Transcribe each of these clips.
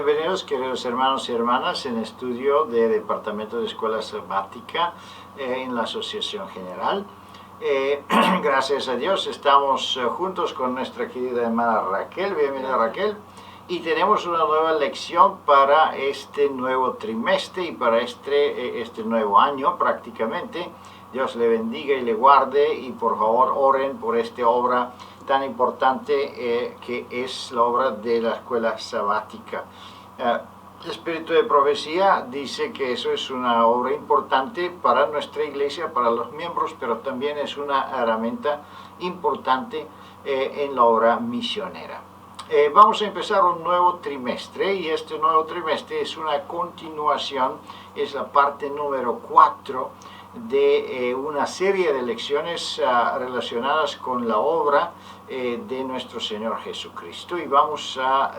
Bienvenidos, queridos hermanos y hermanas, en estudio de Departamento de Escuela Sabática en la Asociación General. Gracias a Dios estamos juntos con nuestra querida hermana Raquel. Bienvenida, Raquel. Y tenemos una nueva lección para este nuevo trimestre y para este nuevo año prácticamente. Dios le bendiga y le guarde, y por favor oren por esta obra tan importante que es la obra de la escuela sabática. El espíritu de profecía dice que eso es una obra importante para nuestra iglesia, para los miembros, pero también es una herramienta importante en la obra misionera. Vamos a empezar un nuevo trimestre, y este nuevo trimestre es una continuación, es la parte número 4 de una serie de lecciones relacionadas con la obra de nuestro Señor Jesucristo, y vamos a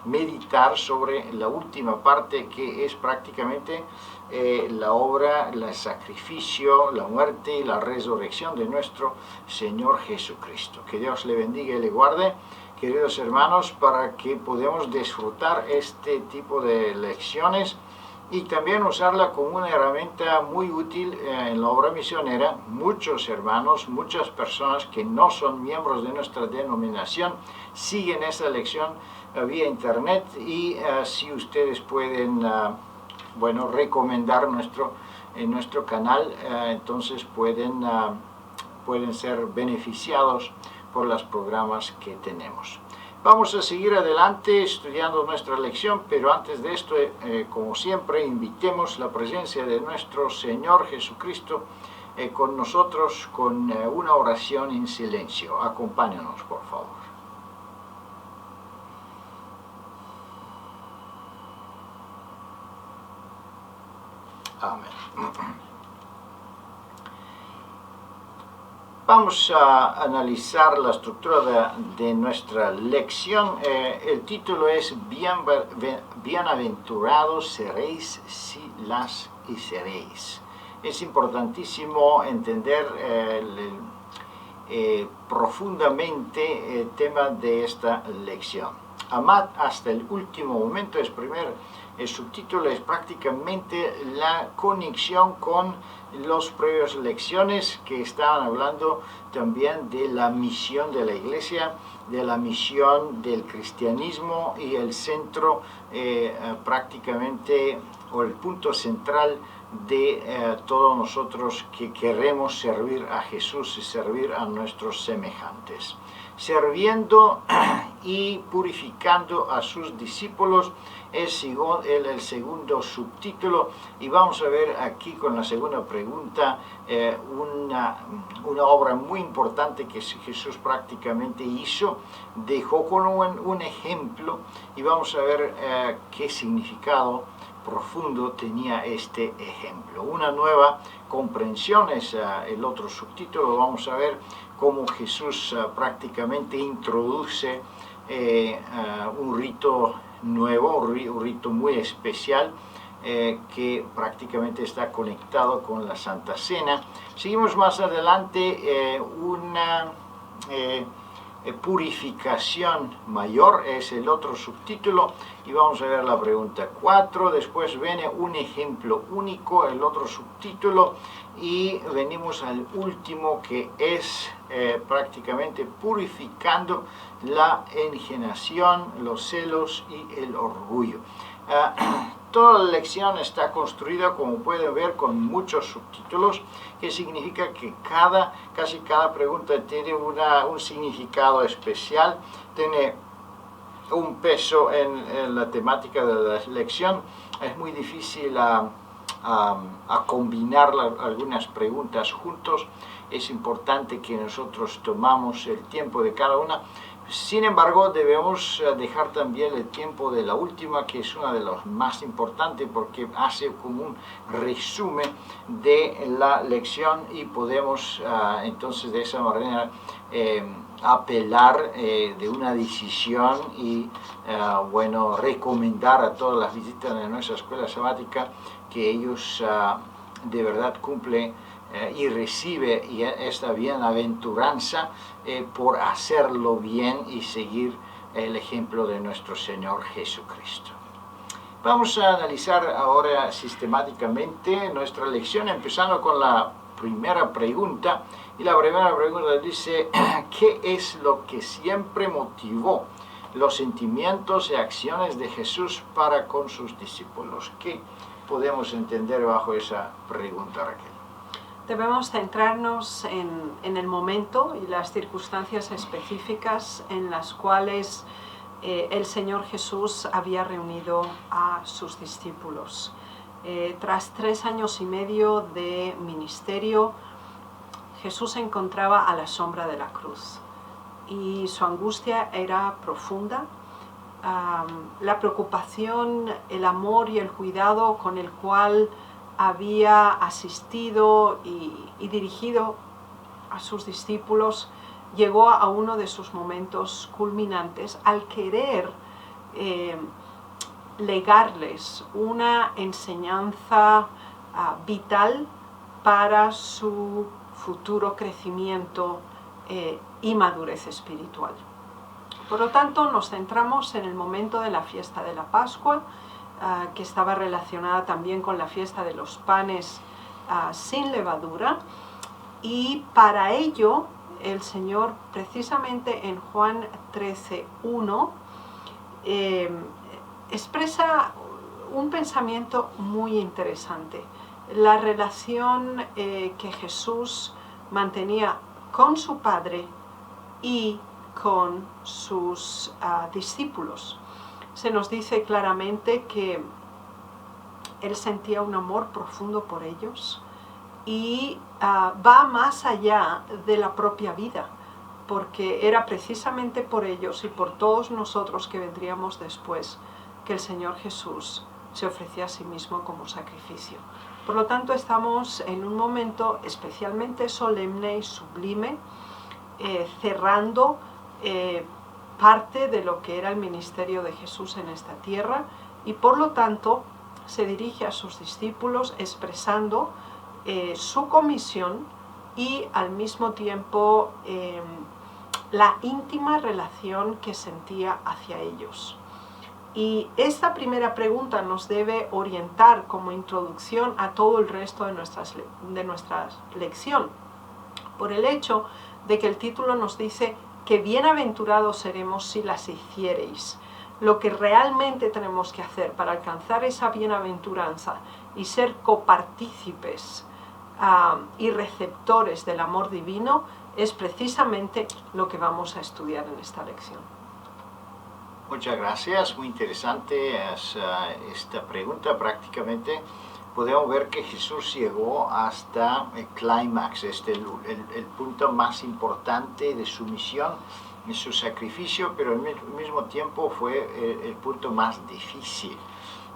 meditar sobre la última parte, que es prácticamente la obra, el sacrificio, la muerte y la resurrección de nuestro Señor Jesucristo. Que Dios le bendiga y le guarde, queridos hermanos, para que podamos disfrutar este tipo de lecciones y también usarla como una herramienta muy útil en la obra misionera. Muchos hermanos, muchas personas que no son miembros de nuestra denominación siguen esta lección vía internet, y si ustedes pueden recomendar nuestro canal, entonces pueden ser beneficiados por los programas que tenemos. Vamos a seguir adelante estudiando nuestra lección, pero antes de esto, como siempre, invitemos la presencia de nuestro Señor Jesucristo con nosotros con una oración en silencio. Acompáñanos, por favor. Amén. Vamos a analizar la estructura de nuestra lección. El título es Bienaventurados seréis si las hiciereis. Es importantísimo entender profundamente el tema de esta lección. Amad hasta el último momento. El subtítulo es prácticamente la conexión con las previas lecciones que estaban hablando también de la misión de la iglesia, de la misión del cristianismo, y el centro prácticamente, o el punto central de todos nosotros que queremos servir a Jesús y servir a nuestros semejantes. Sirviendo y purificando a sus discípulos es el segundo subtítulo, y vamos a ver aquí con la segunda pregunta una obra muy importante que Jesús prácticamente hizo. Dejó con un ejemplo, y vamos a ver qué significado profundo tenía este ejemplo. Una nueva comprensión es el otro subtítulo. Vamos a ver cómo Jesús prácticamente introduce un rito nuevo, un rito muy especial que prácticamente está conectado con la Santa Cena. Seguimos más adelante. Una purificación mayor es el otro subtítulo, y vamos a ver la pregunta 4. Después viene un ejemplo único, el otro subtítulo, y venimos al último, que es prácticamente purificando la enajenación, los celos y el orgullo. Toda la lección está construida, como pueden ver, con muchos subtítulos, que significa que casi cada pregunta tiene un significado especial, tiene un peso en la temática de la lección. Es muy difícil a combinar algunas preguntas juntos. Es importante que nosotros tomamos el tiempo de cada una. Sin embargo, debemos dejar también el tiempo de la última, que es una de las más importantes, porque hace como un resumen de la lección, y podemos entonces de esa manera apelar de una decisión y recomendar a todas las visitas de nuestra escuela sabática que ellos de verdad cumplen y recibe esta bienaventuranza por hacerlo bien y seguir el ejemplo de nuestro Señor Jesucristo. Vamos a analizar ahora sistemáticamente nuestra lección, empezando con la primera pregunta. Y la primera pregunta dice, ¿qué es lo que siempre motivó los sentimientos y acciones de Jesús para con sus discípulos? ¿Qué podemos entender bajo esa pregunta, Raquel? Debemos centrarnos en el momento y las circunstancias específicas en las cuales el Señor Jesús había reunido a sus discípulos. Tras 3 años y medio de ministerio, Jesús se encontraba a la sombra de la cruz y su angustia era profunda. La preocupación, el amor y el cuidado con el cual había asistido y dirigido a sus discípulos llegó a uno de sus momentos culminantes al querer legarles una enseñanza vital para su futuro crecimiento y madurez espiritual. Por lo tanto, nos centramos en el momento de la fiesta de la Pascua, que estaba relacionada también con la fiesta de los panes sin levadura, y para ello el Señor, precisamente en Juan 13:1, expresa un pensamiento muy interesante. La relación que Jesús mantenía con su Padre y con sus discípulos. Se nos dice claramente que Él sentía un amor profundo por ellos y va más allá de la propia vida, porque era precisamente por ellos y por todos nosotros que vendríamos después que el Señor Jesús se ofrecía a sí mismo como sacrificio. Por lo tanto, estamos en un momento especialmente solemne y sublime, cerrando parte de lo que era el ministerio de Jesús en esta tierra, y por lo tanto se dirige a sus discípulos expresando su comisión y al mismo tiempo la íntima relación que sentía hacia ellos. Y esta primera pregunta nos debe orientar como introducción a todo el resto de nuestra lección, por el hecho de que el título nos dice que bienaventurados seremos si las hiciereis. Lo que realmente tenemos que hacer para alcanzar esa bienaventuranza y ser copartícipes y receptores del amor divino es precisamente lo que vamos a estudiar en esta lección. Muchas gracias, muy interesante esta pregunta. Prácticamente podemos ver que Jesús llegó hasta el clímax, el punto más importante de su misión, de su sacrificio, pero al mismo tiempo fue el punto más difícil.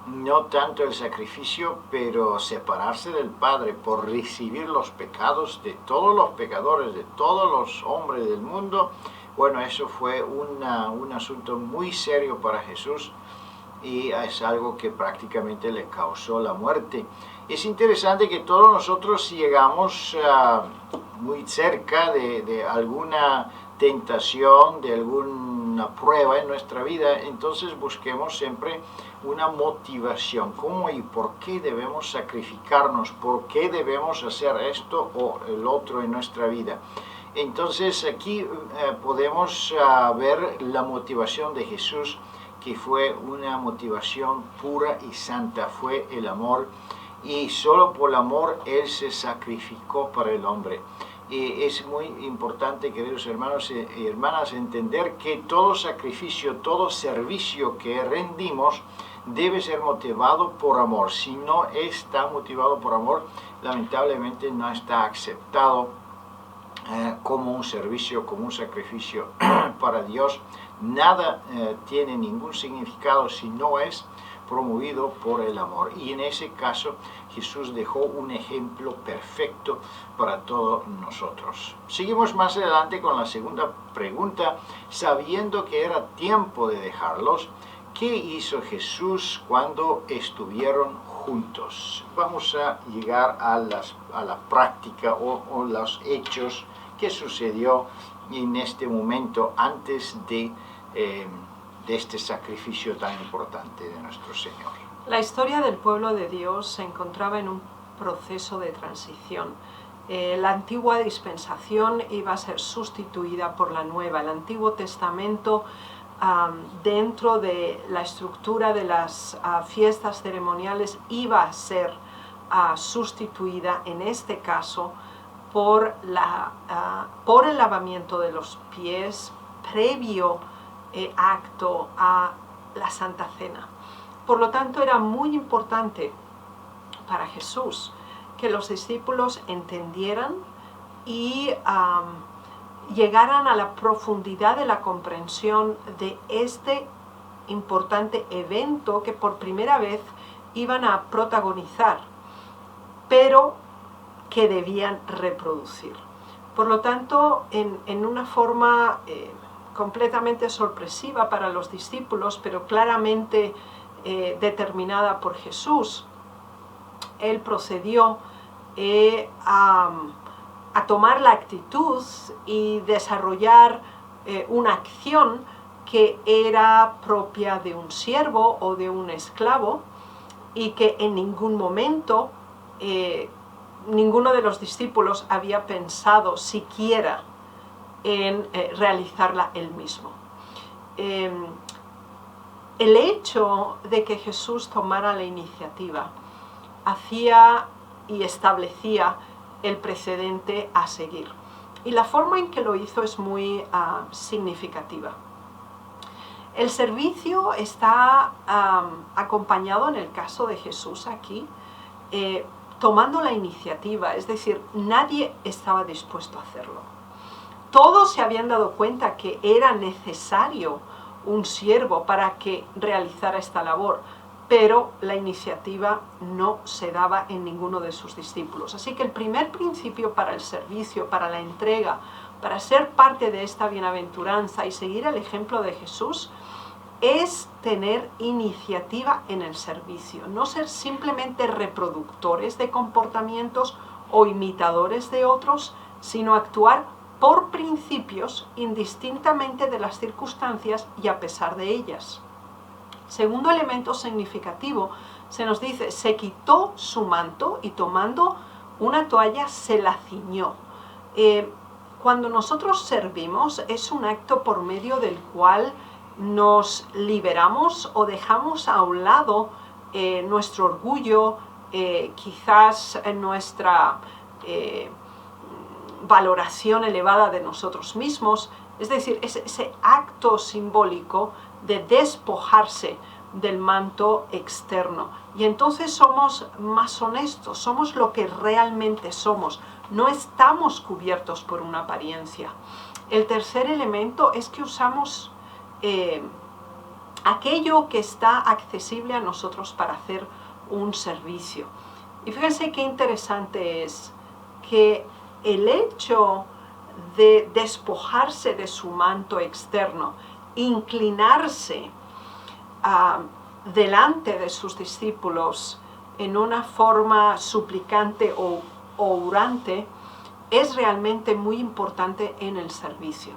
No tanto el sacrificio, pero separarse del Padre por recibir los pecados de todos los pecadores, de todos los hombres del mundo. Bueno, eso fue un asunto muy serio para Jesús y es algo que prácticamente le causó la muerte. Es interesante que todos nosotros llegamos muy cerca de alguna tentación, de alguna prueba en nuestra vida, entonces busquemos siempre una motivación. ¿Cómo y por qué debemos sacrificarnos? ¿Por qué debemos hacer esto o el otro en nuestra vida? Entonces aquí podemos ver la motivación de Jesús, que fue una motivación pura y santa, fue el amor, y solo por el amor Él se sacrificó para el hombre. Y es muy importante, queridos hermanos y hermanas, entender que todo sacrificio, todo servicio que rendimos debe ser motivado por amor. Si no está motivado por amor, lamentablemente no está aceptado como un servicio, como un sacrificio para Dios. Nada tiene ningún significado si no es promovido por el amor. Y en ese caso Jesús dejó un ejemplo perfecto para todos nosotros. Seguimos más adelante con la segunda pregunta. Sabiendo que era tiempo de dejarlos, ¿qué hizo Jesús cuando estuvieron juntos? Vamos a llegar a la práctica o los hechos que sucedió en este momento antes de de este sacrificio tan importante de nuestro Señor. La historia del pueblo de Dios se encontraba en un proceso de transición. La antigua dispensación iba a ser sustituida por la nueva. El Antiguo Testamento, dentro de la estructura de las fiestas ceremoniales, iba a ser sustituida en este caso por el lavamiento de los pies previo acto a la Santa Cena. Por lo tanto, era muy importante para Jesús que los discípulos entendieran y llegaran a la profundidad de la comprensión de este importante evento que por primera vez iban a protagonizar, pero que debían reproducir. Por lo tanto, en una forma completamente sorpresiva para los discípulos, pero claramente determinada por Jesús, Él procedió a tomar la actitud y desarrollar una acción que era propia de un siervo o de un esclavo y que en ningún momento ninguno de los discípulos había pensado siquiera en realizarla él mismo. El hecho de que Jesús tomara la iniciativa hacía y establecía el precedente a seguir. Y la forma en que lo hizo es muy significativa. El servicio está acompañado, en el caso de Jesús aquí, tomando la iniciativa, es decir, nadie estaba dispuesto a hacerlo. Todos se habían dado cuenta que era necesario un siervo para que realizara esta labor, pero la iniciativa no se daba en ninguno de sus discípulos. Así que el primer principio para el servicio, para la entrega, para ser parte de esta bienaventuranza y seguir el ejemplo de Jesús, es tener iniciativa en el servicio, no ser simplemente reproductores de comportamientos o imitadores de otros, sino actuar por principios indistintamente de las circunstancias y a pesar de ellas. Segundo elemento significativo, se nos dice, se quitó su manto y tomando una toalla se la ciñó. Cuando nosotros servimos es un acto por medio del cual nos liberamos o dejamos a un lado nuestro orgullo, quizás nuestra valoración elevada de nosotros mismos, es decir, ese acto simbólico de despojarse del manto externo. Y entonces somos más honestos, somos lo que realmente somos, no estamos cubiertos por una apariencia. El tercer elemento es que usamos aquello que está accesible a nosotros para hacer un servicio. Y fíjense qué interesante es que el hecho de despojarse de su manto externo, inclinarse delante de sus discípulos en una forma suplicante o orante, es realmente muy importante en el servicio.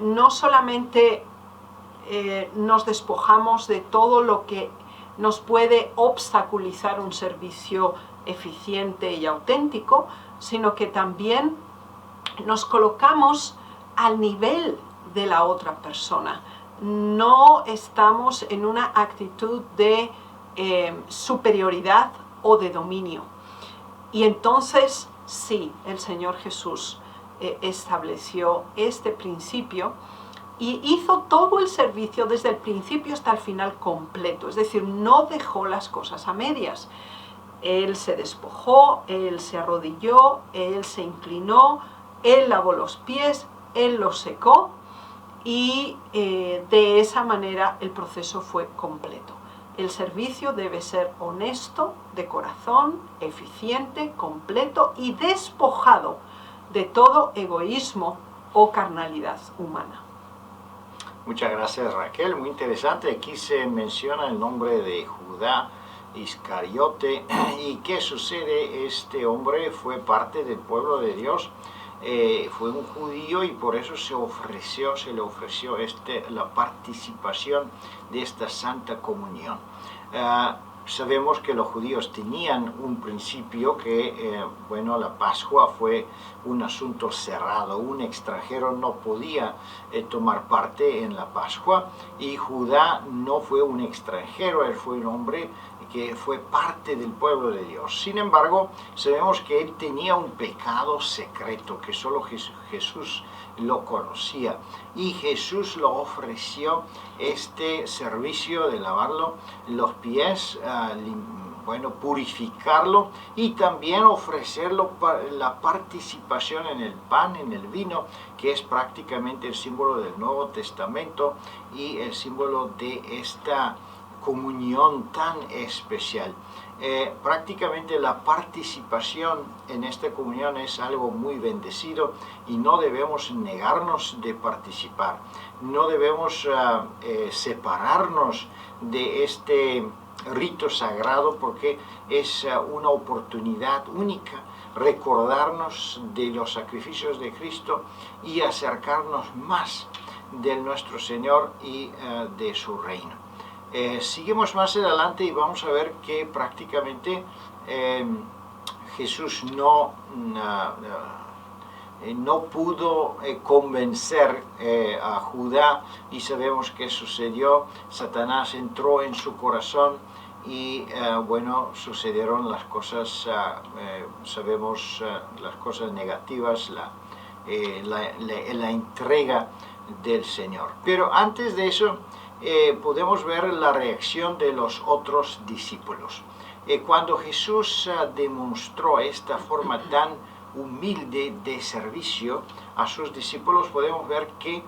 No solamente nos despojamos de todo lo que nos puede obstaculizar un servicio eficiente y auténtico, sino que también nos colocamos al nivel de la otra persona. No estamos en una actitud de superioridad o de dominio. Y entonces, sí, el Señor Jesús estableció este principio y hizo todo el servicio desde el principio hasta el final completo. Es decir, no dejó las cosas a medias. Él se despojó, Él se arrodilló, Él se inclinó, Él lavó los pies, Él los secó y de esa manera el proceso fue completo. El servicio debe ser honesto, de corazón, eficiente, completo y despojado de todo egoísmo o carnalidad humana. Muchas gracias, Raquel, muy interesante. Aquí se menciona el nombre de Judá Iscariote. ¿Y qué sucede? Este hombre fue parte del pueblo de Dios fue un judío y por eso se le ofreció la participación de esta Santa Comunión. Sabemos que los judíos tenían un principio que, la Pascua fue un asunto cerrado. Un extranjero no podía tomar parte en la Pascua, y Judá no fue un extranjero, él fue un hombre que fue parte del pueblo de Dios. Sin embargo, sabemos que él tenía un pecado secreto que solo Jesús lo conocía, y Jesús lo ofreció este servicio de lavarlo los pies, purificarlo, y también ofrecerlo para la participación en el pan, en el vino, que es prácticamente el símbolo del Nuevo Testamento y el símbolo de esta comunión tan especial. Prácticamente la participación en esta comunión es algo muy bendecido, y no debemos negarnos de participar. No debemos separarnos de este rito sagrado, porque es una oportunidad única recordarnos de los sacrificios de Cristo y acercarnos más de nuestro Señor y de su reino. Seguimos más adelante y vamos a ver que prácticamente Jesús no pudo convencer a Judá, y sabemos qué sucedió. Satanás entró en su corazón y sucedieron las cosas, sabemos las cosas negativas, la entrega del Señor. Pero antes de eso, podemos ver la reacción de los otros discípulos. Cuando Jesús demostró esta forma tan humilde de servicio a sus discípulos, podemos ver que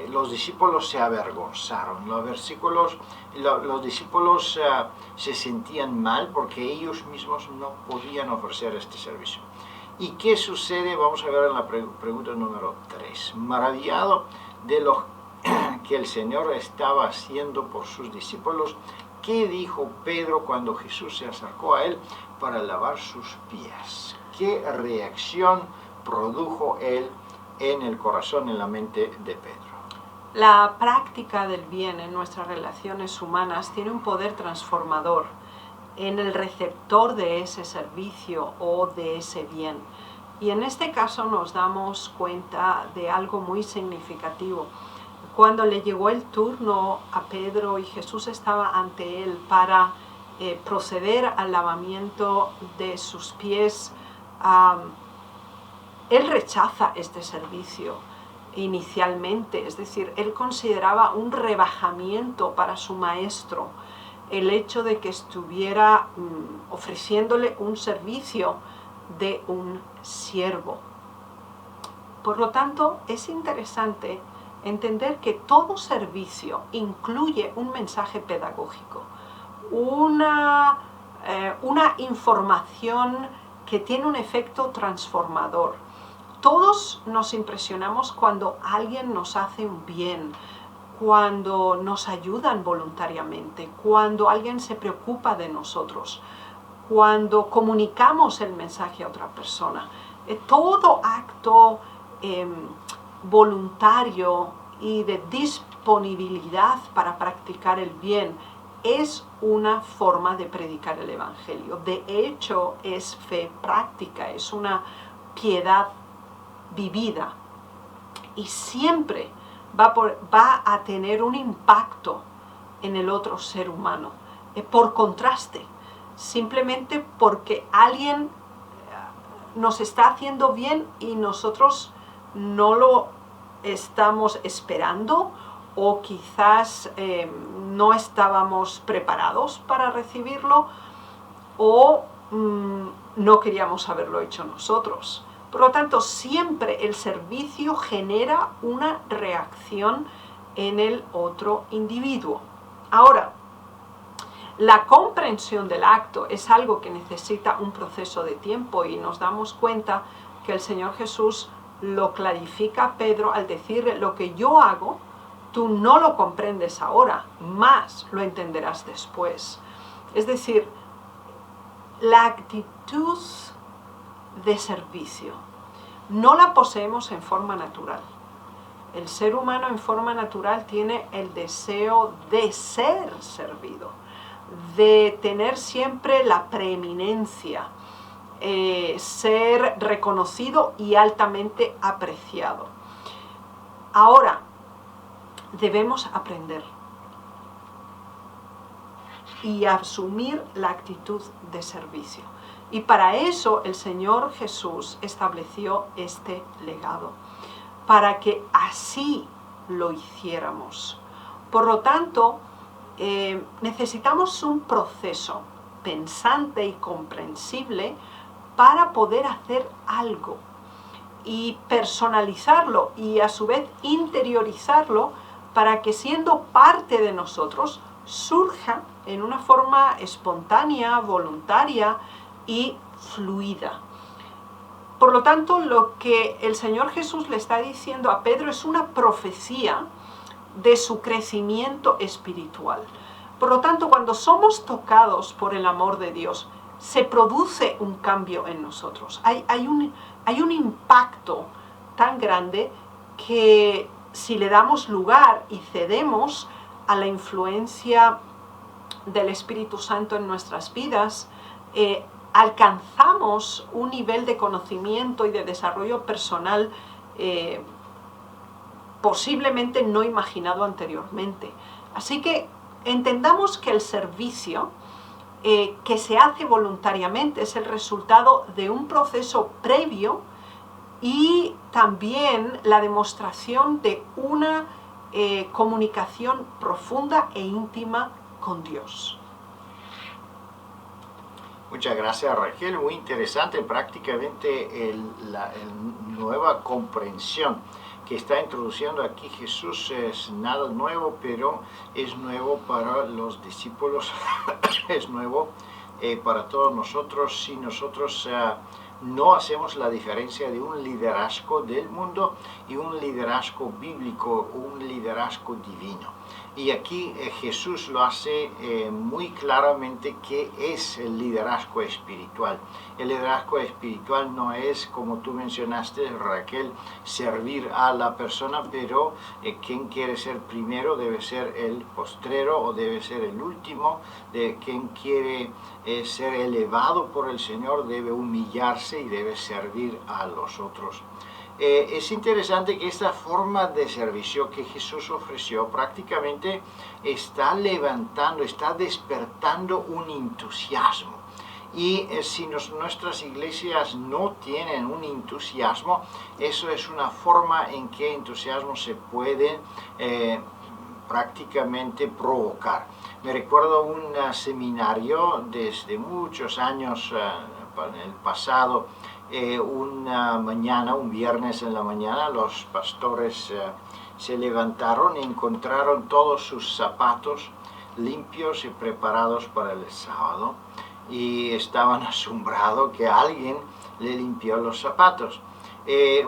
los discípulos se avergonzaron. Los discípulos se sentían mal porque ellos mismos no podían ofrecer este servicio. ¿Y qué sucede? Vamos a ver en la pregunta número 3. Maravillado de lo que el Señor estaba haciendo por sus discípulos, ¿qué dijo Pedro cuando Jesús se acercó a él para lavar sus pies? ¿Qué reacción produjo él en el corazón, en la mente de Pedro? La práctica del bien en nuestras relaciones humanas tiene un poder transformador en el receptor de ese servicio o de ese bien. Y en este caso nos damos cuenta de algo muy significativo. Cuando le llegó el turno a Pedro y Jesús estaba ante él para proceder al lavamiento de sus pies, él rechaza este servicio inicialmente. Es decir, él consideraba un rebajamiento para su maestro el hecho de que estuviera ofreciéndole un servicio de un siervo. Por lo tanto, es interesante entender que todo servicio incluye un mensaje pedagógico, una información que tiene un efecto transformador. Todos nos impresionamos cuando alguien nos hace un bien, cuando nos ayudan voluntariamente, cuando alguien se preocupa de nosotros, cuando comunicamos el mensaje a otra persona. Todo acto voluntario y de disponibilidad para practicar el bien es una forma de predicar el Evangelio. De hecho, es fe práctica, es una piedad vivida, y siempre va a tener un impacto en el otro ser humano, por contraste, simplemente porque alguien nos está haciendo bien y nosotros no lo estamos esperando, o quizás no estábamos preparados para recibirlo, o no queríamos haberlo hecho nosotros. Por lo tanto, siempre el servicio genera una reacción en el otro individuo. Ahora, la comprensión del acto es algo que necesita un proceso de tiempo, y nos damos cuenta que el Señor Jesús lo clarifica a Pedro al decirle: lo que yo hago, tú no lo comprendes ahora, más lo entenderás después. Es decir, la actitud de servicio. No la poseemos en forma natural. El ser humano en forma natural tiene el deseo de ser servido, de tener siempre la preeminencia, ser reconocido y altamente apreciado. Ahora, debemos aprender y asumir la actitud de servicio. Y para eso el Señor Jesús estableció este legado, para que así lo hiciéramos. Por lo tanto, necesitamos un proceso pensante y comprensible para poder hacer algo y personalizarlo y a su vez interiorizarlo para que siendo parte de nosotros surja en una forma espontánea, voluntaria y fluida. Por lo tanto, lo que el Señor Jesús le está diciendo a Pedro es una profecía de su crecimiento espiritual. Por lo tanto, cuando somos tocados por el amor de Dios, se produce un cambio en nosotros. Hay un impacto tan grande que si le damos lugar y cedemos a la influencia del Espíritu Santo en nuestras vidas, alcanzamos un nivel de conocimiento y de desarrollo personal posiblemente no imaginado anteriormente. Así que entendamos que el servicio que se hace voluntariamente es el resultado de un proceso previo y también la demostración de una comunicación profunda e íntima con Dios. Muchas gracias, Raquel. Muy interesante, prácticamente la nueva comprensión que está introduciendo aquí Jesús es nada nuevo, pero es nuevo para los discípulos, es nuevo para todos nosotros. Si nosotros no hacemos la diferencia de un liderazgo del mundo y un liderazgo bíblico, un liderazgo divino. Y aquí Jesús lo hace muy claramente que es el liderazgo espiritual. El liderazgo espiritual no es, como tú mencionaste, Raquel, servir a la persona, pero quien quiere ser primero debe ser el postrero o debe ser el último. Quien quiere ser elevado por el Señor debe humillarse y debe servir a los otros. Es interesante que esta forma de servicio que Jesús ofreció prácticamente está levantando, está despertando un entusiasmo. Y si nuestras iglesias no tienen un entusiasmo, eso es una forma en que entusiasmo se puede prácticamente provocar. Me recuerdo un seminario desde muchos años en el pasado. Una mañana, un viernes en la mañana, los pastores se levantaron y encontraron todos sus zapatos limpios y preparados para el sábado y estaban asombrados que alguien le limpió los zapatos.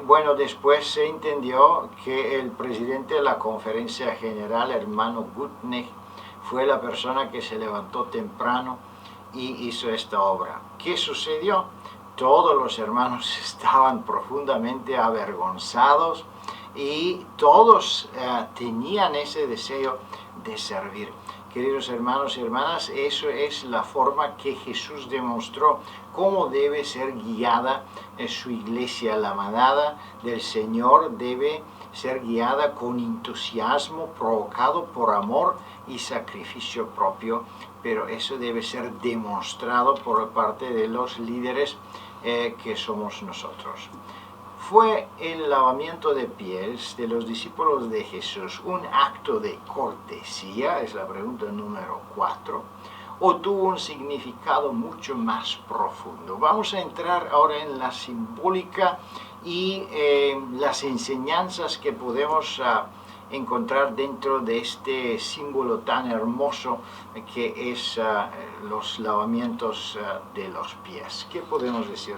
Bueno, después se entendió que el presidente de la conferencia general, hermano Gutnick, fue la persona que se levantó temprano y hizo esta obra. ¿Qué sucedió? Todos los hermanos estaban profundamente avergonzados y todos tenían ese deseo de servir. Queridos hermanos y hermanas, eso es la forma que Jesús demostró cómo debe ser guiada su iglesia. La manada del Señor debe ser guiada con entusiasmo, provocado por amor y sacrificio propio, pero eso debe ser demostrado por parte de los líderes que somos nosotros. ¿Fue el lavamiento de pies de los discípulos de Jesús un acto de cortesía? Es la pregunta número 4. ¿O tuvo un significado mucho más profundo? Vamos a entrar ahora en la simbólica y las enseñanzas que podemos encontrar dentro de este símbolo tan hermoso que es los lavamientos de los pies. ¿Qué podemos decir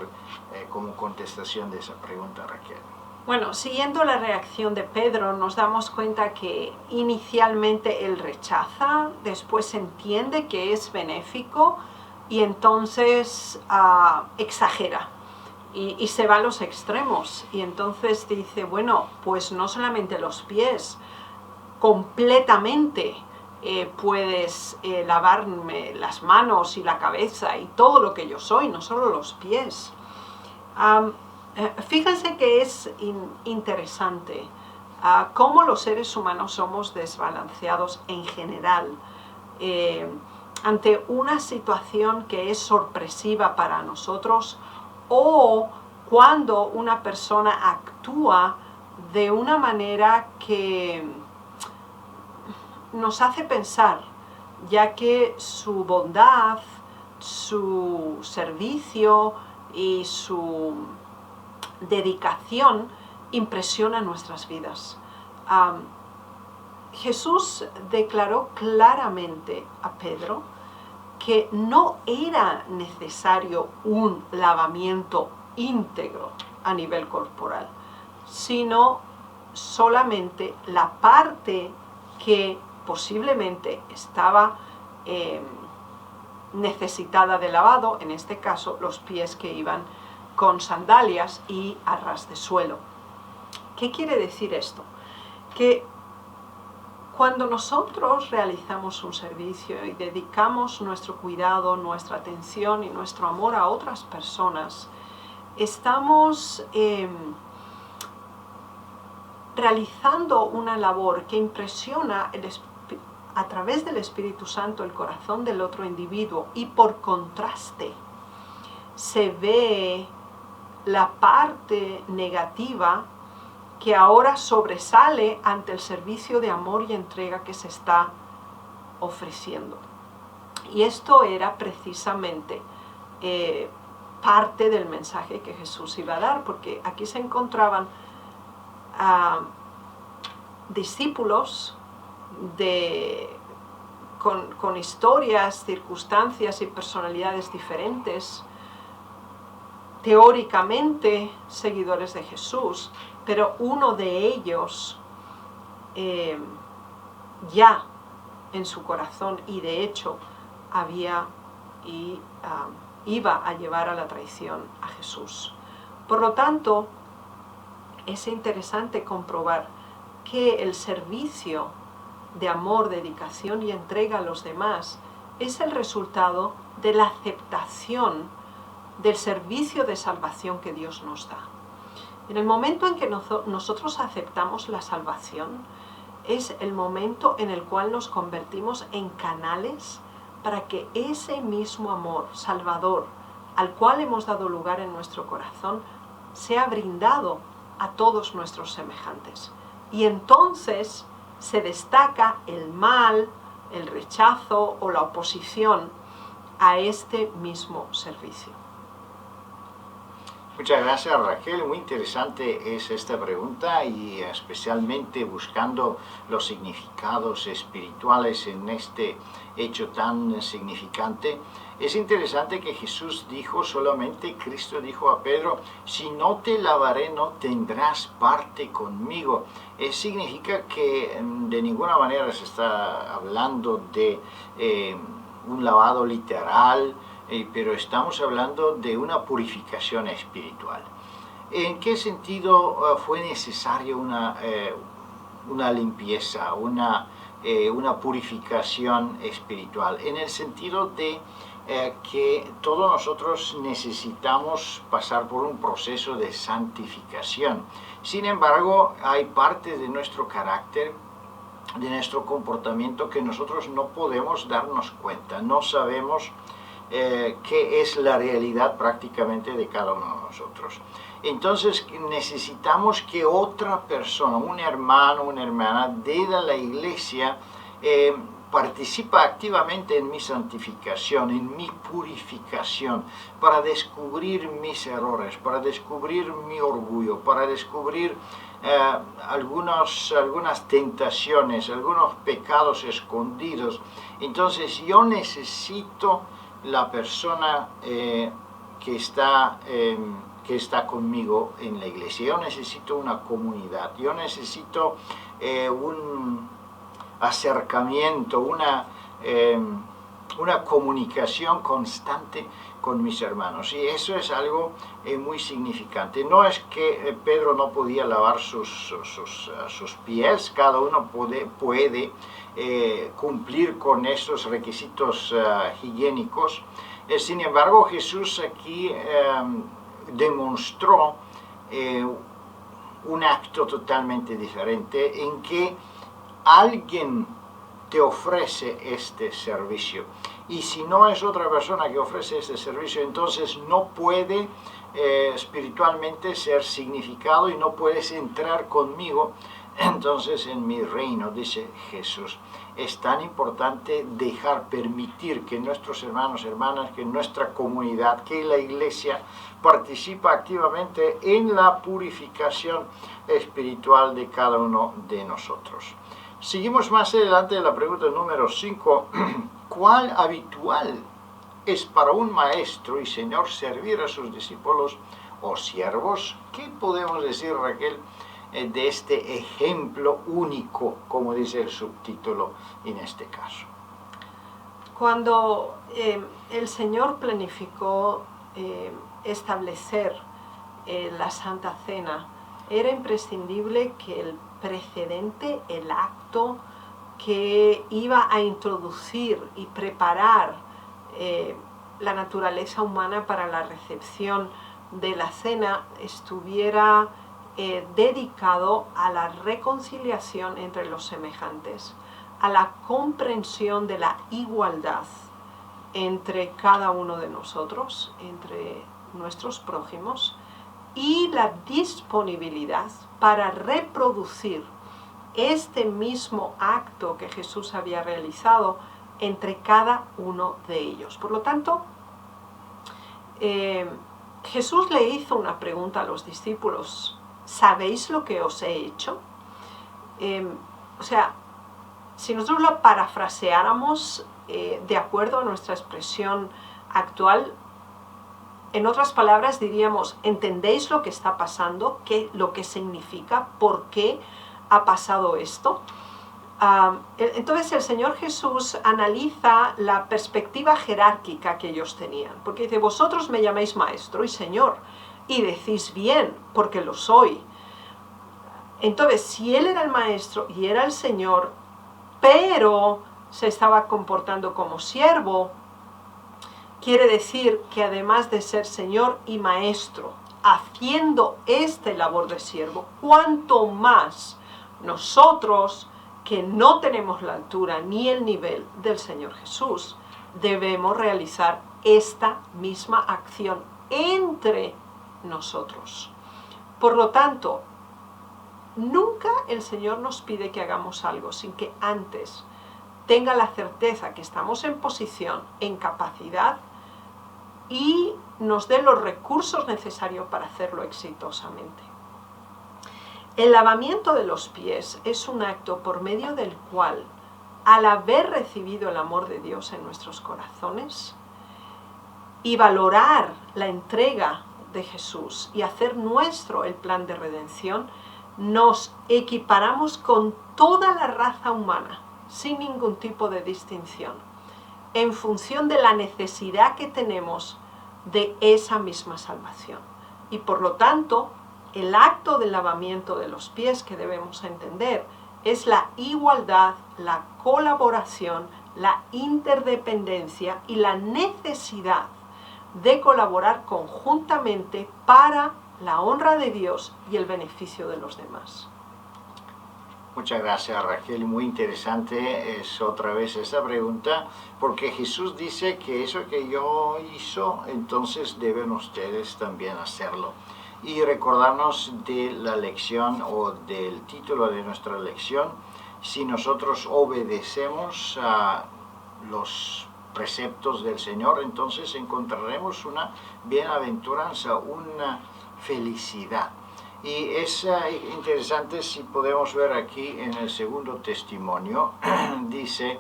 como contestación de esa pregunta, Raquel? Bueno, siguiendo la reacción de Pedro, nos damos cuenta que inicialmente él rechaza, después entiende que es benéfico y entonces exagera y se va a los extremos. Y entonces dice, bueno, pues no solamente los pies, completamente puedes lavarme las manos y la cabeza y todo lo que yo soy, no solo los pies. Fíjense que es interesante cómo los seres humanos somos desbalanceados en general ante una situación que es sorpresiva para nosotros, o cuando una persona actúa de una manera que nos hace pensar, ya que su bondad, su servicio y su dedicación impresiona nuestras vidas. Jesús declaró claramente a Pedro que no era necesario un lavamiento íntegro a nivel corporal, sino solamente la parte que posiblemente estaba necesitada de lavado, en este caso los pies que iban con sandalias y a ras de suelo. ¿Qué quiere decir esto? Que cuando nosotros realizamos un servicio y dedicamos nuestro cuidado, nuestra atención y nuestro amor a otras personas, estamos realizando una labor que impresiona a través del Espíritu Santo el corazón del otro individuo, y por contraste se ve la parte negativa que ahora sobresale ante el servicio de amor y entrega que se está ofreciendo. Y esto era precisamente parte del mensaje que Jesús iba a dar, porque aquí se encontraban discípulos con historias, circunstancias y personalidades diferentes, teóricamente seguidores de Jesús, pero uno de ellos ya en su corazón, y de hecho iba a llevar a la traición a Jesús. Por lo tanto, es interesante comprobar que el servicio de amor, dedicación y entrega a los demás es el resultado de la aceptación del servicio de salvación que Dios nos da. En el momento en que nosotros aceptamos la salvación, es el momento en el cual nos convertimos en canales para que ese mismo amor salvador al cual hemos dado lugar en nuestro corazón sea brindado a todos nuestros semejantes. Y entonces se destaca el mal, el rechazo o la oposición a este mismo servicio. Muchas gracias, Raquel. Muy interesante es esta pregunta, y especialmente buscando los significados espirituales en este hecho tan significante. Es interesante que Jesús dijo solamente, Cristo dijo a Pedro, si no te lavaré no tendrás parte conmigo. Significa que de ninguna manera se está hablando de un lavado literal, pero estamos hablando de una purificación espiritual. ¿En qué sentido fue necesario una limpieza, una purificación espiritual? En el sentido de que todos nosotros necesitamos pasar por un proceso de santificación. Sin embargo, hay partes de nuestro carácter, de nuestro comportamiento, que nosotros no podemos darnos cuenta, no sabemos qué es la realidad prácticamente de cada uno de nosotros. Entonces necesitamos que otra persona, un hermano, una hermana de la iglesia, participa activamente en mi santificación, en mi purificación, para descubrir mis errores, para descubrir mi orgullo, para descubrir algunas tentaciones, algunos pecados escondidos. Entonces yo necesito la persona que está conmigo en la iglesia. Yo necesito una comunidad, yo necesito un acercamiento, una comunicación constante con mis hermanos. Y eso es algo muy significante. No es que Pedro no podía lavar sus pies, cada uno puede cumplir con esos requisitos higiénicos. Sin embargo, Jesús aquí demostró un acto totalmente diferente en que alguien te ofrece este servicio. Y si no es otra persona que ofrece este servicio, entonces no puede espiritualmente ser significado y no puedes entrar conmigo entonces en mi reino, dice Jesús. Es tan importante permitir que nuestros hermanos, hermanas, que nuestra comunidad, que la iglesia participa activamente en la purificación espiritual de cada uno de nosotros. Seguimos más adelante en la pregunta número 5. ¿Cuál habitual es para un maestro y señor servir a sus discípulos o siervos? ¿Qué podemos decir, Raquel, de este ejemplo único, como dice el subtítulo en este caso? Cuando el Señor planificó establecer la Santa Cena, era imprescindible que el precedente, el acto que iba a introducir y preparar la naturaleza humana para la recepción de la cena estuviera dedicado a la reconciliación entre los semejantes, a la comprensión de la igualdad entre cada uno de nosotros, entre nuestros prójimos, y la disponibilidad para reproducir este mismo acto que Jesús había realizado entre cada uno de ellos. Por lo tanto, Jesús le hizo una pregunta a los discípulos: ¿sabéis lo que os he hecho? O sea, si nosotros lo parafraseáramos de acuerdo a nuestra expresión actual, en otras palabras diríamos: ¿entendéis lo que está pasando? ¿Lo que significa? ¿Por qué ha pasado esto? Entonces el Señor Jesús analiza la perspectiva jerárquica que ellos tenían, porque dice: vosotros me llamáis maestro y señor, y decís bien, porque lo soy. Entonces, si él era el maestro y era el señor, pero se estaba comportando como siervo, quiere decir que además de ser señor y maestro, haciendo esta labor de siervo, cuanto más nosotros, que no tenemos la altura ni el nivel del Señor Jesús, debemos realizar esta misma acción entre nosotros. Por lo tanto, nunca el Señor nos pide que hagamos algo sin que antes tenga la certeza que estamos en posición, en capacidad, y nos dé los recursos necesarios para hacerlo exitosamente. El lavamiento de los pies es un acto por medio del cual, al haber recibido el amor de Dios en nuestros corazones y valorar la entrega de Jesús y hacer nuestro el plan de redención, nos equiparamos con toda la raza humana, sin ningún tipo de distinción, en función de la necesidad que tenemos de esa misma salvación. Y por lo tanto, el acto del lavamiento de los pies que debemos entender es la igualdad, la colaboración, la interdependencia y la necesidad de colaborar conjuntamente para la honra de Dios y el beneficio de los demás. Muchas gracias, Raquel. Muy interesante es otra vez esa pregunta, porque Jesús dice que eso que yo hizo, entonces deben ustedes también hacerlo. Y recordarnos de la lección o del título de nuestra lección: si nosotros obedecemos a los preceptos del Señor, entonces encontraremos una bienaventuranza, una felicidad. Y es interesante si podemos ver aquí en el segundo testimonio, dice: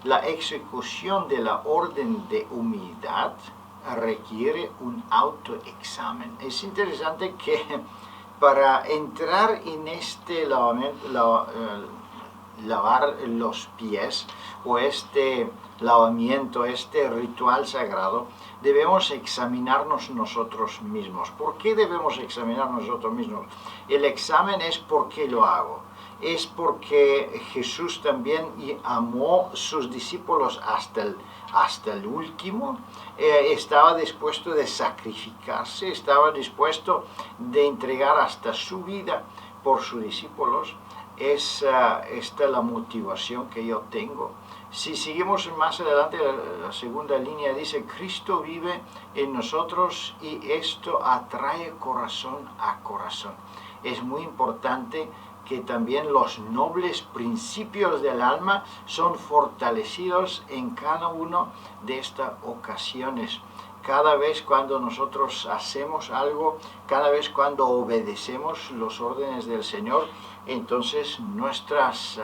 la ejecución de la orden de humildad requiere un autoexamen. Es interesante que para entrar en este lavar los pies o este lavamiento, este ritual sagrado, debemos examinarnos nosotros mismos. ¿Por qué debemos examinarnos nosotros mismos? El examen es por qué lo hago. Es porque Jesús también amó a sus discípulos hasta el último, estaba dispuesto de sacrificarse, estaba dispuesto de entregar hasta su vida por sus discípulos. Esta es la motivación que yo tengo. Si seguimos más adelante, la segunda línea dice, Cristo vive en nosotros y esto atrae corazón a corazón. Es muy importante que también los nobles principios del alma son fortalecidos en cada una de estas ocasiones. Cada vez cuando nosotros hacemos algo, cada vez cuando obedecemos los órdenes del Señor, entonces nuestras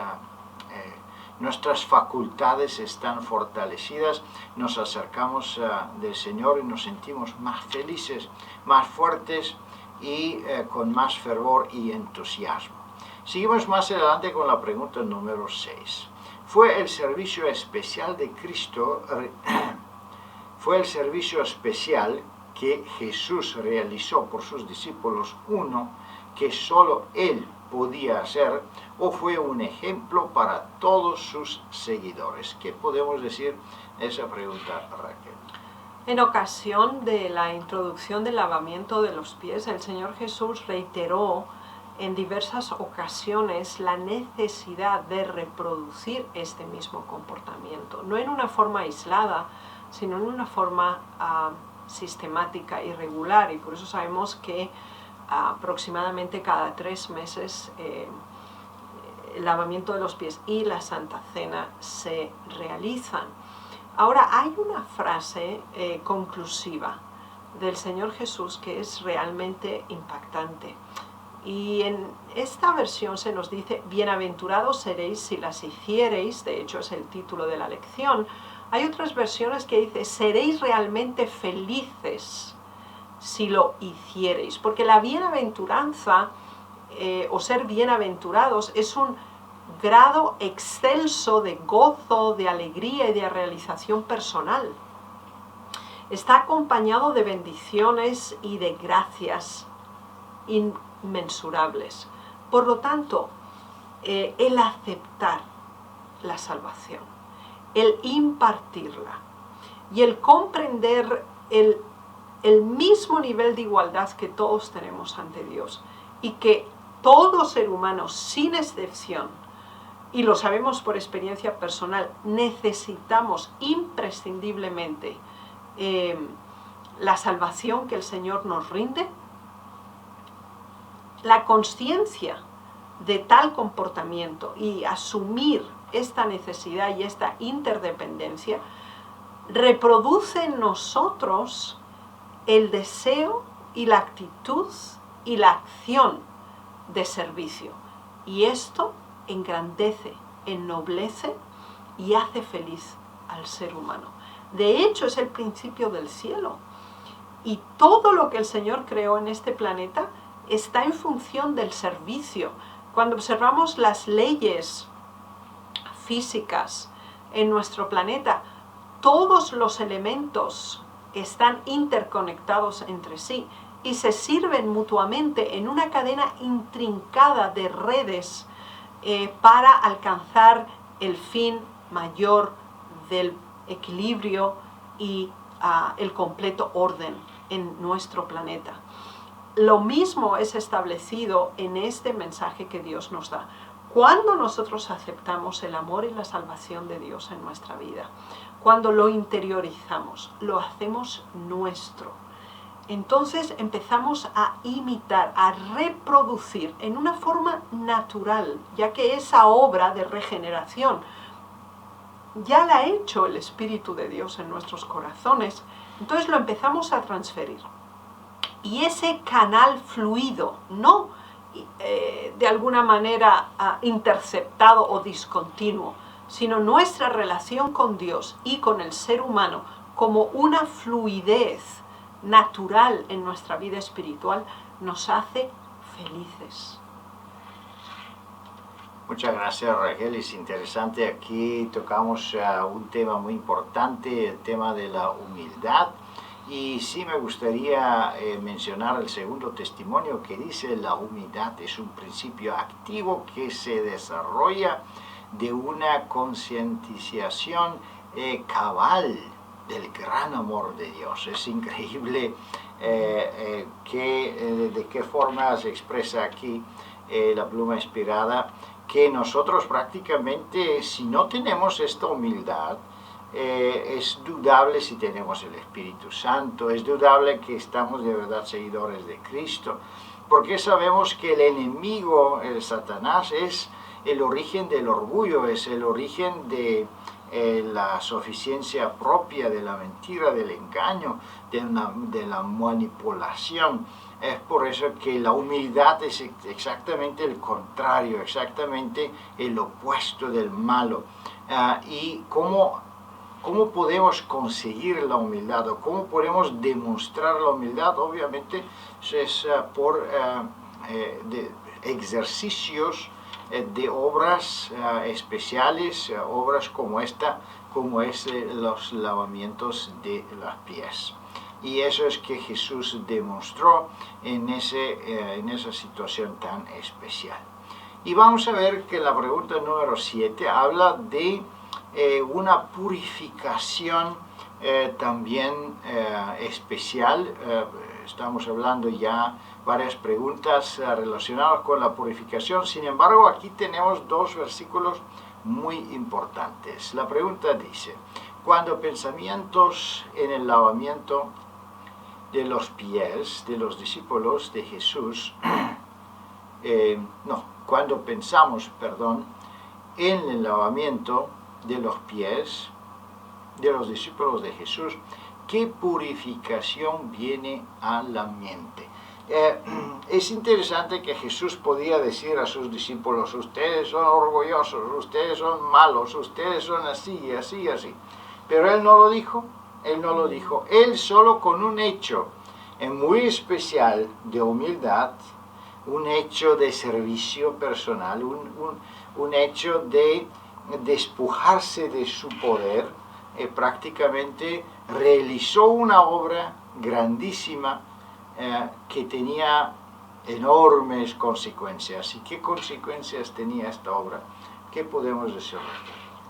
facultades están fortalecidas, nos acercamos del Señor y nos sentimos más felices, más fuertes y con más fervor y entusiasmo. Seguimos más adelante con la pregunta número 6. ¿Fue el servicio especial de Cristo, fue el servicio especial que Jesús realizó por sus discípulos uno que solo Él podía hacer, o fue un ejemplo para todos sus seguidores? ¿Qué podemos decir de esa pregunta, Raquel? En ocasión de la introducción del lavamiento de los pies, el Señor Jesús reiteró en diversas ocasiones la necesidad de reproducir este mismo comportamiento, no en una forma aislada, sino en una forma sistemática y regular, y por eso sabemos que aproximadamente cada 3 meses el lavamiento de los pies y la Santa Cena se realizan. Ahora, hay una frase conclusiva del Señor Jesús que es realmente impactante. Y en esta versión se nos dice, bienaventurados seréis si las hiciereis, de hecho es el título de la lección. Hay otras versiones que dice, seréis realmente felices si lo hiciereis, porque la bienaventuranza o ser bienaventurados es un grado excelso de gozo, de alegría y de realización personal. Está acompañado de bendiciones y de gracias inmensurables. Por lo tanto, el aceptar la salvación, el impartirla y el comprender el mismo nivel de igualdad que todos tenemos ante Dios y que todo ser humano, sin excepción, y lo sabemos por experiencia personal, necesitamos imprescindiblemente la salvación que el Señor nos rinde. La consciencia de tal comportamiento y asumir esta necesidad y esta interdependencia reproduce en nosotros el deseo y la actitud y la acción de servicio. Y esto engrandece, ennoblece y hace feliz al ser humano. De hecho, es el principio del cielo. Y todo lo que el Señor creó en este planeta está en función del servicio. Cuando observamos las leyes físicas en nuestro planeta, todos los elementos están interconectados entre sí y se sirven mutuamente en una cadena intrincada de redes para alcanzar el fin mayor del equilibrio y el completo orden en nuestro planeta. Lo mismo es establecido en este mensaje que Dios nos da. Cuando nosotros aceptamos el amor y la salvación de Dios en nuestra vida, cuando lo interiorizamos, lo hacemos nuestro, entonces empezamos a imitar, a reproducir en una forma natural, ya que esa obra de regeneración ya la ha hecho el Espíritu de Dios en nuestros corazones, entonces lo empezamos a transferir. Y ese canal fluido, no de alguna manera interceptado o discontinuo, sino nuestra relación con Dios y con el ser humano como una fluidez natural en nuestra vida espiritual, nos hace felices. Muchas gracias, Raquel. Es interesante. Aquí tocamos un tema muy importante, el tema de la humildad. Y sí me gustaría mencionar el segundo testimonio que dice: la humildad es un principio activo que se desarrolla de una concientización cabal del gran amor de Dios. Es increíble de qué forma se expresa aquí la pluma inspirada, que nosotros prácticamente, si no tenemos esta humildad, es dudable si tenemos el Espíritu Santo, es dudable que estamos de verdad seguidores de Cristo, porque sabemos que el enemigo, el Satanás, es el origen del orgullo, es el origen de la suficiencia propia, de la mentira, del engaño, de la manipulación. Es por eso que la humildad es exactamente el contrario, exactamente el opuesto del malo. Y cómo podemos conseguir la humildad o cómo podemos demostrar la humildad, obviamente es por ejercicios de obras especiales, obras como esta, como es los lavamientos de los pies. Y eso es que Jesús demostró en esa situación tan especial. Y vamos a ver que la pregunta número 7 habla de una purificación también especial. Estamos hablando ya varias preguntas relacionadas con la purificación. Sin embargo, aquí tenemos dos versículos muy importantes. La pregunta dice: cuando pensamientos en el lavamiento de los pies de los discípulos de Jesús, cuando pensamos, en el lavamiento de los pies de los discípulos de Jesús, ¿qué purificación viene a la mente? Es interesante que Jesús podía decir a sus discípulos: ustedes son orgullosos, ustedes son malos, ustedes son así, así, así. Pero Él no lo dijo, Él solo con un hecho muy especial de humildad, un hecho de servicio personal, un hecho de despojarse de su poder, prácticamente realizó una obra grandísima que tenía enormes consecuencias. ¿Y qué consecuencias tenía esta obra? ¿Qué podemos decir?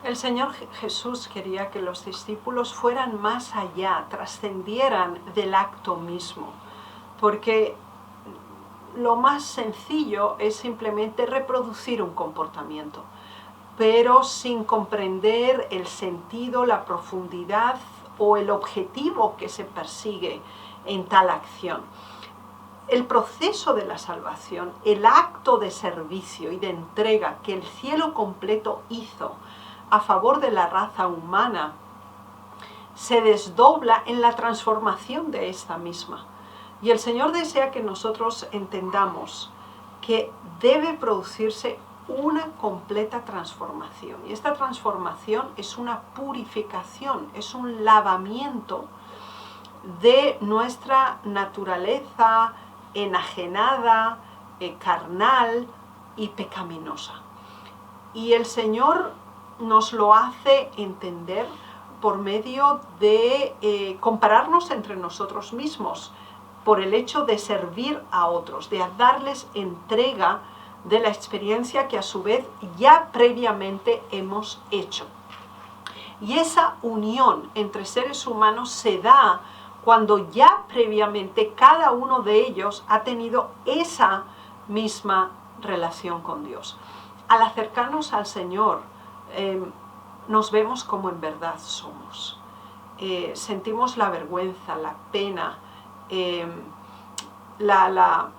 El Señor Jesús quería que los discípulos fueran más allá, trascendieran del acto mismo, porque lo más sencillo es simplemente reproducir un comportamiento, pero sin comprender el sentido, la profundidad o el objetivo que se persigue en tal acción. El proceso de la salvación, el acto de servicio y de entrega que el cielo completo hizo a favor de la raza humana, se desdobla en la transformación de esta misma. Y el Señor desea que nosotros entendamos que debe producirse una completa transformación. Y esta transformación es una purificación, es un lavamiento de nuestra naturaleza enajenada, carnal y pecaminosa. Y el Señor nos lo hace entender por medio de compararnos entre nosotros mismos, por el hecho de servir a otros, de darles entrega de la experiencia que a su vez ya previamente hemos hecho. Y esa unión entre seres humanos se da cuando ya previamente cada uno de ellos ha tenido esa misma relación con Dios. Al acercarnos al Señor, nos vemos como en verdad somos. Sentimos la vergüenza, la pena, la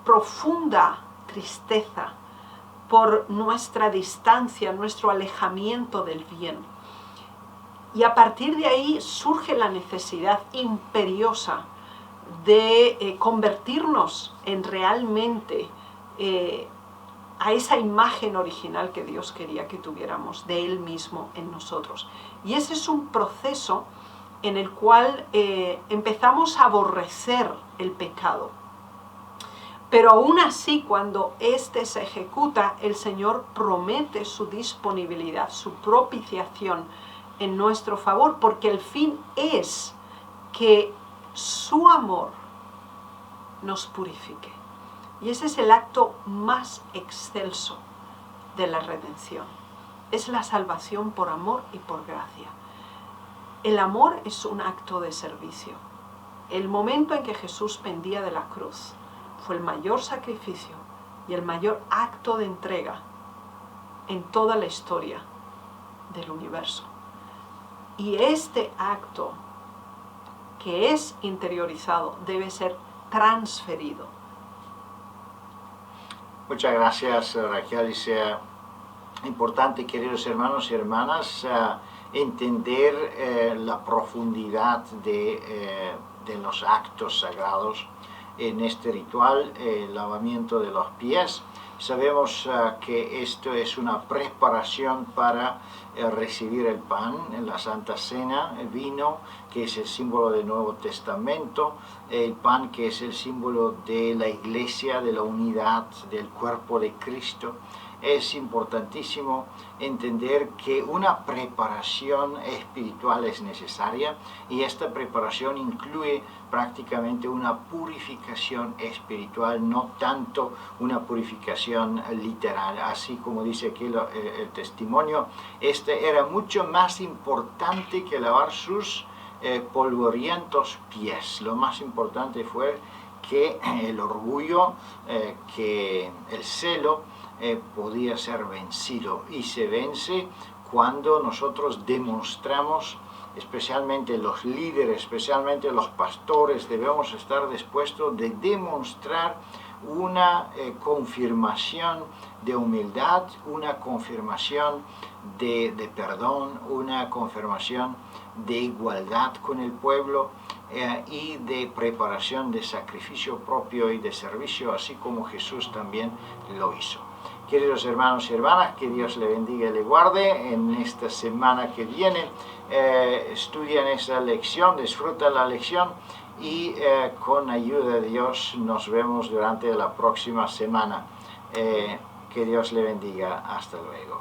profunda tristeza por nuestra distancia, nuestro alejamiento del bien. Y a partir de ahí surge la necesidad imperiosa de convertirnos en realmente a esa imagen original que Dios quería que tuviéramos de Él mismo en nosotros. Y ese es un proceso en el cual empezamos a aborrecer el pecado. Pero aún así, cuando éste se ejecuta, el Señor promete su disponibilidad, su propiciación en nuestro favor, porque el fin es que su amor nos purifique. Y ese es el acto más excelso de la redención. Es la salvación por amor y por gracia. El amor es un acto de servicio. El momento en que Jesús pendía de la cruz fue el mayor sacrificio y el mayor acto de entrega en toda la historia del universo. Y este acto, que es interiorizado, debe ser transferido. Muchas gracias, Raquel. Es importante, queridos hermanos y hermanas, entender la profundidad de los actos sagrados en este ritual, el lavamiento de los pies. Sabemos que esto es una preparación para recibir el pan en la Santa Cena, el vino, que es el símbolo del Nuevo Testamento, el pan, que es el símbolo de la Iglesia, de la unidad del cuerpo de Cristo. Es importantísimo entender que una preparación espiritual es necesaria, y esta preparación incluye prácticamente una purificación espiritual, no tanto una purificación literal. Así como dice aquí el testimonio, este era mucho más importante que lavar sus polvorientos pies. Lo más importante fue que el orgullo, que el celo, podía ser vencido, y se vence cuando nosotros demostramos, especialmente los líderes, especialmente los pastores, debemos estar dispuestos de demostrar una confirmación de humildad, una confirmación de perdón, una confirmación de igualdad con el pueblo, y de preparación de sacrificio propio y de servicio, así como Jesús también lo hizo. Queridos hermanos y hermanas, que Dios le bendiga y le guarde. En esta semana que viene, estudian esa lección, disfrutan la lección, y con ayuda de Dios nos vemos durante la próxima semana. Que Dios le bendiga. Hasta luego.